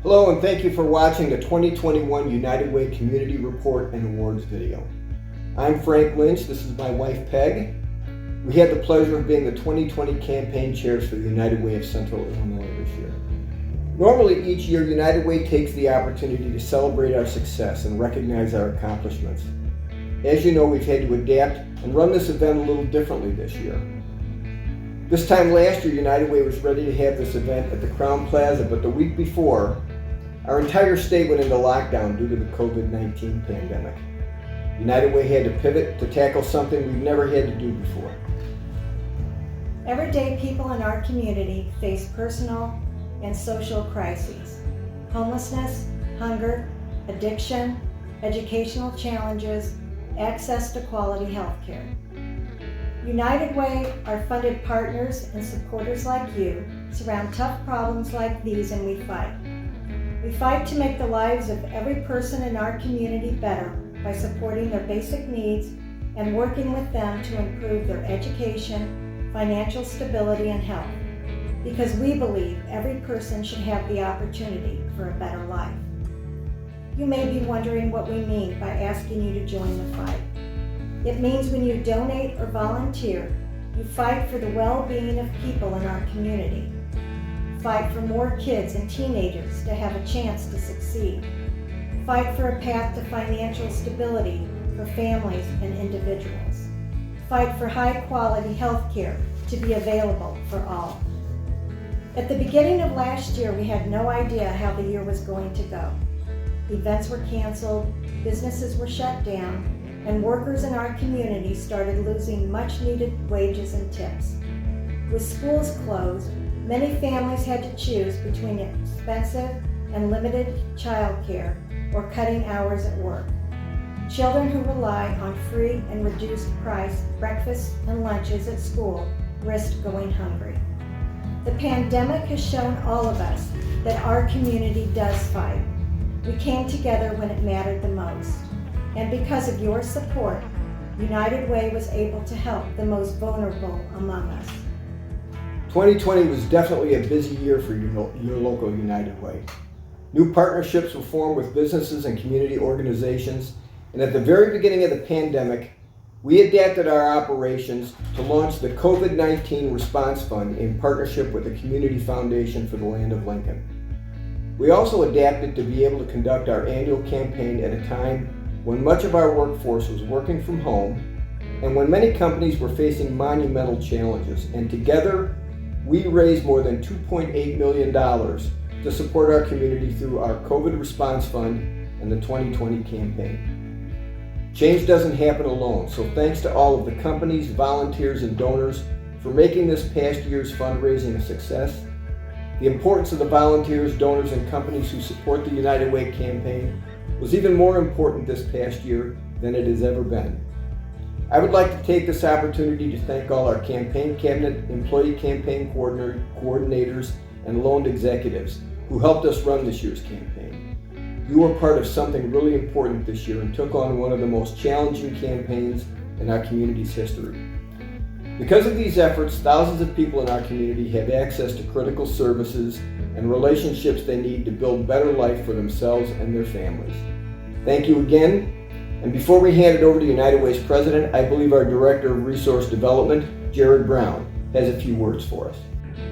Hello and thank you for watching the 2021 United Way Community Report and Awards video. I'm Frank Lynch, this is my wife Peg. We had the pleasure of being the 2020 campaign chairs for the United Way of Central Illinois this year. Normally each year United Way takes the opportunity to celebrate our success and recognize our accomplishments. As you know, we've had to adapt and run this event a little differently this year. This time last year, United Way was ready to have this event at the Crown Plaza, but the week before, our entire state went into lockdown due to the COVID-19 pandemic. United Way had to pivot to tackle something we've never had to do before. Every day, people in our community face personal and social crises: homelessness, hunger, addiction, educational challenges, access to quality health care. United Way, our funded partners and supporters like you, surround tough problems like these, and we fight. We fight to make the lives of every person in our community better by supporting their basic needs and working with them to improve their education, financial stability, and health. Because we believe every person should have the opportunity for a better life. You may be wondering what we mean by asking you to join the fight. It means when you donate or volunteer, you fight for the well-being of people in our community. Fight for more kids and teenagers to have a chance to succeed. Fight for a path to financial stability for families and individuals. Fight for high-quality health care to be available for all. At the beginning of last year, we had no idea how the year was going to go. Events were canceled, businesses were shut down, and workers in our community started losing much-needed wages and tips. With schools closed, many families had to choose between expensive and limited childcare or cutting hours at work. Children who rely on free and reduced price breakfasts and lunches at school risked going hungry. The pandemic has shown all of us that our community does fight. We came together when it mattered the most. And because of your support, United Way was able to help the most vulnerable among us. 2020 was definitely a busy year for your local United Way. New partnerships were formed with businesses and community organizations, and at the very beginning of the pandemic, we adapted our operations to launch the COVID-19 Response Fund in partnership with the Community Foundation for the Land of Lincoln. We also adapted to be able to conduct our annual campaign at a time when much of our workforce was working from home and when many companies were facing monumental challenges, and together, we raised more than $2.8 million to support our community through our COVID Response Fund and the 2020 campaign. Change doesn't happen alone, so thanks to all of the companies, volunteers, and donors for making this past year's fundraising a success. The importance of the volunteers, donors, and companies who support the United Way campaign was even more important this past year than it has ever been. I would like to take this opportunity to thank all our campaign cabinet, employee campaign coordinators, and loaned executives who helped us run this year's campaign. You were part of something really important this year and took on one of the most challenging campaigns in our community's history. Because of these efforts, thousands of people in our community have access to critical services and relationships they need to build better life for themselves and their families. Thank you again. And before we hand it over to United Way's president, I believe our Director of Resource Development, Jared Brown, has a few words for us.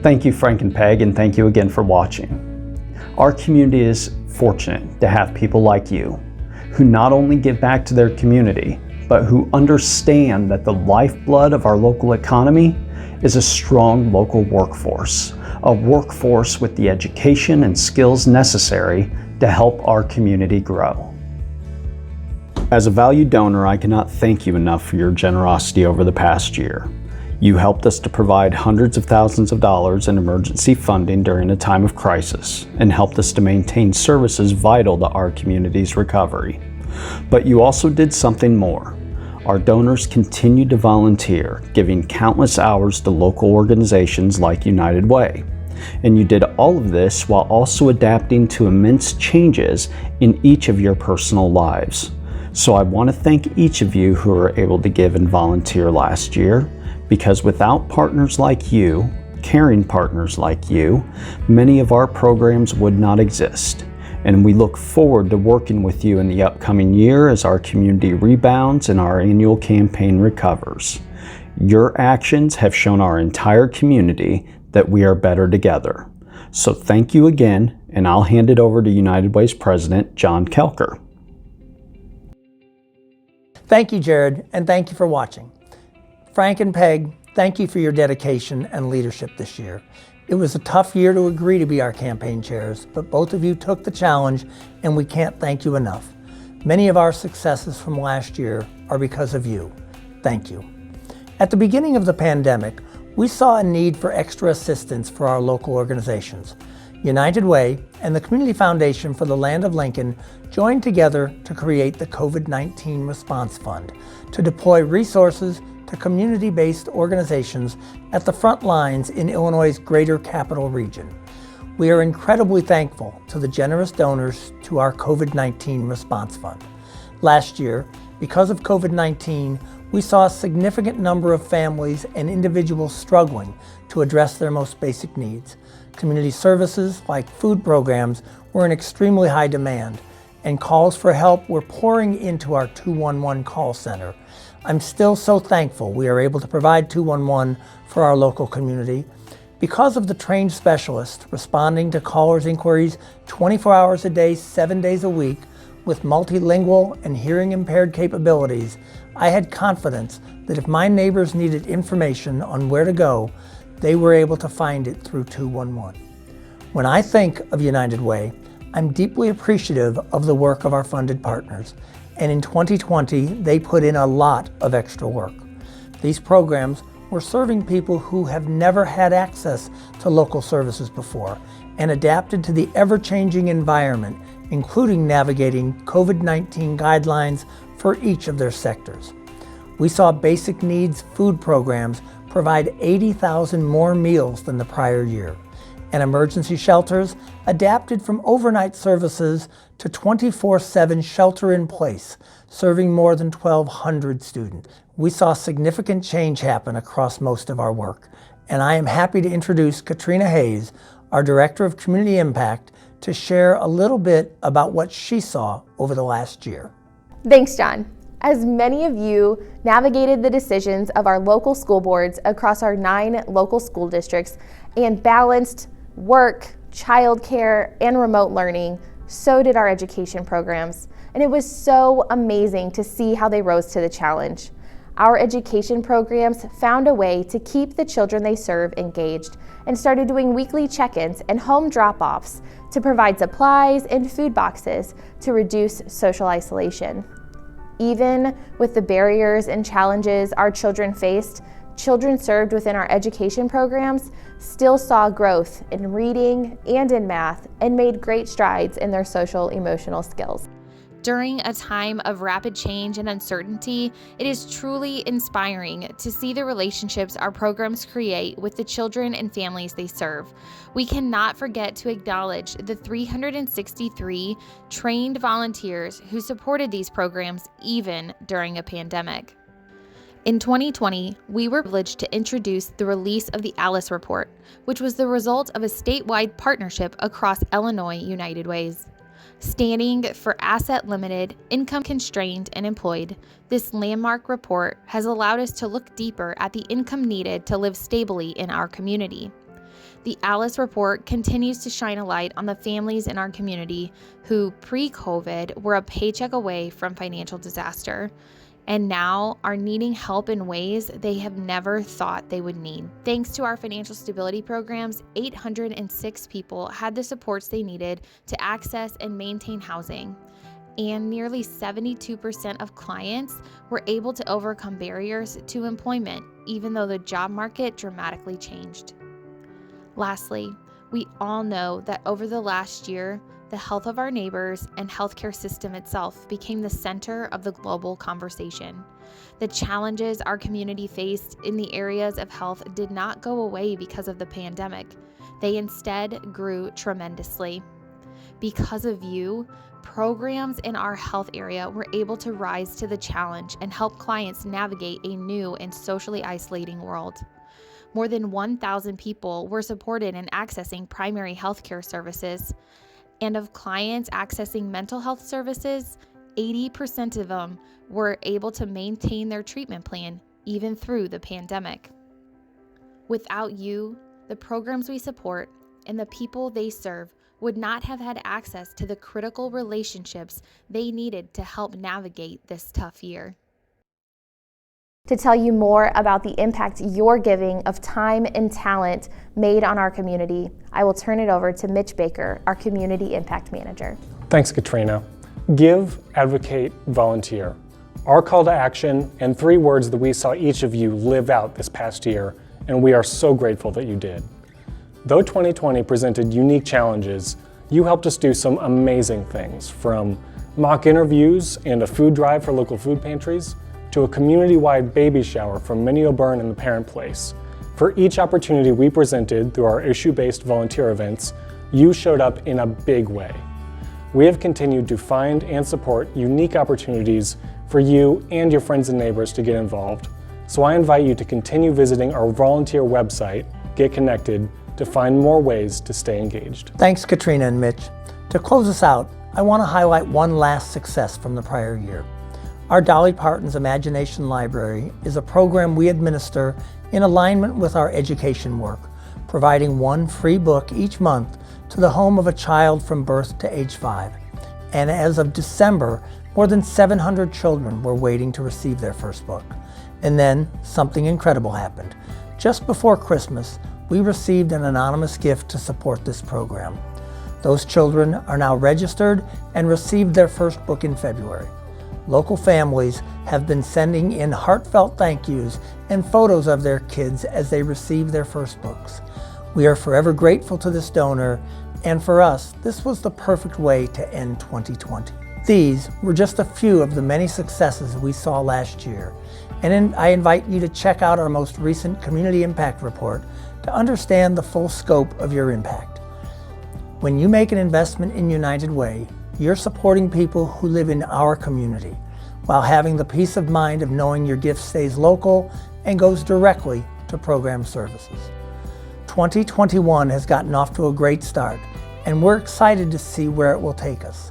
Thank you, Frank and Peg, and thank you again for watching. Our community is fortunate to have people like you, who not only give back to their community, but who understand that the lifeblood of our local economy is a strong local workforce, a workforce with the education and skills necessary to help our community grow. As a valued donor, I cannot thank you enough for your generosity over the past year. You helped us to provide hundreds of thousands of dollars in emergency funding during a time of crisis and helped us to maintain services vital to our community's recovery. But you also did something more. Our donors continued to volunteer, giving countless hours to local organizations like United Way. And you did all of this while also adapting to immense changes in each of your personal lives. So I want to thank each of you who were able to give and volunteer last year, because without partners like you, caring partners like you, many of our programs would not exist. And we look forward to working with you in the upcoming year as our community rebounds and our annual campaign recovers. Your actions have shown our entire community that we are better together. So thank you again, and I'll hand it over to United Way's President, John Kelker. Thank you, Jared, and thank you for watching. Frank and Peg, thank you for your dedication and leadership this year. It was a tough year to agree to be our campaign chairs, but both of you took the challenge, and we can't thank you enough. Many of our successes from last year are because of you. Thank you. At the beginning of the pandemic, we saw a need for extra assistance for our local organizations. United Way and the Community Foundation for the Land of Lincoln joined together to create the COVID-19 Response Fund to deploy resources to community-based organizations at the front lines in Illinois' greater capital region. We are incredibly thankful to the generous donors to our COVID-19 Response Fund. Last year, because of COVID-19, we saw a significant number of families and individuals struggling to address their most basic needs. Community services like food programs were in extremely high demand, and calls for help were pouring into our 211 call center. I'm still so thankful we are able to provide 211 for our local community. Because of the trained specialist responding to callers' inquiries 24 hours a day, 7 days a week, with multilingual and hearing impaired capabilities, I had confidence that if my neighbors needed information on where to go, they were able to find it through 211. When I think of United Way, I'm deeply appreciative of the work of our funded partners, and in 2020, they put in a lot of extra work. These programs were serving people who have never had access to local services before and adapted to the ever-changing environment, including navigating COVID-19 guidelines for each of their sectors. We saw basic needs food programs provide 80,000 more meals than the prior year, and emergency shelters adapted from overnight services to 24/7 shelter in place, serving more than 1,200 students. We saw significant change happen across most of our work, and I am happy to introduce Katrina Hayes, our Director of Community Impact, to share a little bit about what she saw over the last year. Thanks, John. As many of you navigated the decisions of our local school boards across our 9 local school districts and balanced work, childcare, and remote learning, so did our education programs. And it was so amazing to see how they rose to the challenge. Our education programs found a way to keep the children they serve engaged and started doing weekly check-ins and home drop-offs to provide supplies and food boxes to reduce social isolation. Even with the barriers and challenges our children faced, children served within our education programs still saw growth in reading and in math and made great strides in their social emotional skills. During a time of rapid change and uncertainty, it is truly inspiring to see the relationships our programs create with the children and families they serve. We cannot forget to acknowledge the 363 trained volunteers who supported these programs even during a pandemic. In 2020, we were privileged to introduce the release of the Alice Report, which was the result of a statewide partnership across Illinois United Ways. Standing for asset-limited, income-constrained, and employed, this landmark report has allowed us to look deeper at the income needed to live stably in our community. The Alice Report continues to shine a light on the families in our community who, pre-COVID, were a paycheck away from financial disaster, and now are needing help in ways they have never thought they would need. Thanks to our financial stability programs, 806 people had the supports they needed to access and maintain housing, and nearly 72% of clients were able to overcome barriers to employment, even though the job market dramatically changed. Lastly, we all know that over the last year, the health of our neighbors and healthcare system itself became the center of the global conversation. The challenges our community faced in the areas of health did not go away because of the pandemic. They instead grew tremendously. Because of you, programs in our health area were able to rise to the challenge and help clients navigate a new and socially isolating world. More than 1,000 people were supported in accessing primary health care services. And of clients accessing mental health services, 80% of them were able to maintain their treatment plan even through the pandemic. Without you, the programs we support and the people they serve would not have had access to the critical relationships they needed to help navigate this tough year. To tell you more about the impact your giving of time and talent made on our community, I will turn it over to Mitch Baker, our Community Impact Manager. Thanks, Katrina. Give, advocate, volunteer. Our call to action and 3 words that we saw each of you live out this past year, and we are so grateful that you did. Though 2020 presented unique challenges, you helped us do some amazing things, from mock interviews and a food drive for local food pantries, to a community-wide baby shower for Minnie O'Byrne and the Parent Place. For each opportunity we presented through our issue-based volunteer events, you showed up in a big way. We have continued to find and support unique opportunities for you and your friends and neighbors to get involved. So I invite you to continue visiting our volunteer website, Get Connected, to find more ways to stay engaged. Thanks, Katrina and Mitch. To close us out, I want to highlight one last success from the prior year. Our Dolly Parton's Imagination Library is a program we administer in alignment with our education work, providing 1 free book each month to the home of a child from birth to age 5. And as of December, more than 700 children were waiting to receive their first book. And then something incredible happened. Just before Christmas, we received an anonymous gift to support this program. Those children are now registered and received their first book in February. Local families have been sending in heartfelt thank yous and photos of their kids as they receive their first books. We are forever grateful to this donor, and for us, this was the perfect way to end 2020. These were just a few of the many successes we saw last year, and I invite you to check out our most recent Community Impact Report to understand the full scope of your impact. When you make an investment in United Way, you're supporting people who live in our community, while having the peace of mind of knowing your gift stays local and goes directly to program services. 2021 has gotten off to a great start, and we're excited to see where it will take us.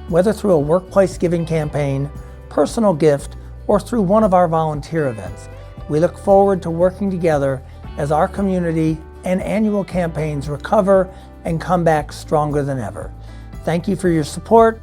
Whether through a workplace giving campaign, personal gift, or through one of our volunteer events, we look forward to working together as our community and annual campaigns recover and come back stronger than ever. Thank you for your support,